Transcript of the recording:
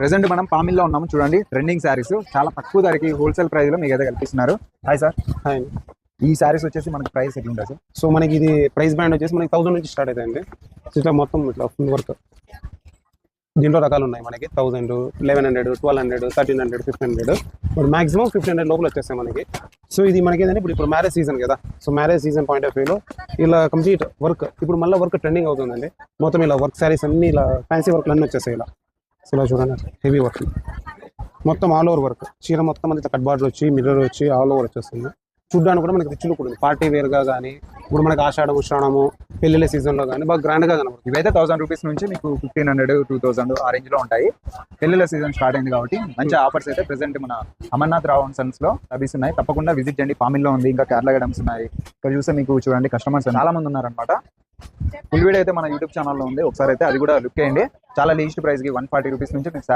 Present మనం పామిల్లో ఉన్నాము చూడండి. ట్రెండింగ్ శారీస్ చాలా తక్కువ ధరకి హోల్సేల్ ప్రైస్ లో మీకు అయితే కల్పిస్తున్నారు. Hi sir. హాయ్. ఈ శారీస్ వచ్చేసి మనకి ప్రైస్ ఎట్లా ఉంటుంది సార్? సో మనకి ఇది ప్రైస్ బ్యాండ్ వచ్చేసి మనకి 1000 నుంచి స్టార్ట్ అవుతాయండి. ఇట్లా మొత్తం ఇట్లా ఫుల్ వర్క్. దీంట్లో రకాలు ఉన్నాయి మనకి 1000, 1100, 1200, 1300, 1500. ఇప్పుడు మాక్సిమం 1500 లోపల వచ్చేస్తాయి మనకి. సో ఇది మనకి ఏంటంటే ఇప్పుడు మ్యారేజ్ సీజన్ కదా. So marriage season point of వ్యూలో ఇలా కంప్లీట్ వర్క్ ఇప్పుడు మళ్ళీ వర్క్ ట్రెండింగ్ అవుతుందండి. మొత్తం ఇలా వర్క్ శారీస్ అన్ని ఇలా ఫ్యాన్సీ వర్క్లు అన్నీ వచ్చేసాయి ఇలా. సో ఇలా చూడండి హెవీ వర్క్ మొత్తం ఆల్ ఓవర్ వర్క్. చీర మొత్తం మనకి కట్ బార్డర్ వచ్చి మిర్రర్ వచ్చి ఆల్ ఓవర్ వచ్చేస్తుంది. చూడ్డానికి కూడా మనకి రిచ్ లుక్ ఉంటుంది. పార్టీ వేర్గా కానీ ఇప్పుడు మనకి ఆషాఢం ఉష్ణాణము పెళ్లిళ్ళ సీజన్లో కానీ బాగా గ్రాండ్గా కనబడుతుంది. ఇవైతే 1000 రూపీస్ నుంచి మీకు 1500, 2000 ఆ రేంజ్ లో ఉంటాయి. పెళ్లిళ్ళ సీజన్ స్టార్ట్ అయింది కాబట్టి మంచి ఆఫర్స్ అయితే ప్రెసెంట్ మన అమర్నాథ్ రావు అండ్ సన్స్ లో లభిస్తున్నాయి. తప్పకుండా విజిట్ చేయండి. పామిల్లో ఉంది, ఇంకా కేరళ గడమ్స్ ఉన్నాయి. ఇక్కడ చూస్తే మీకు చూడండి కస్టమర్స్ చాలా మంది ఉన్నారనమాట. ఫుల్ వీడియో అయితే మన యూట్యూబ్ ఛానల్లో ఉంది, ఒకసారి అయితే అది కూడా లుక్ చేయండి. చాలా లీస్ట్ ప్రైస్ కి 140 రూపీస్ నుంచి మీకు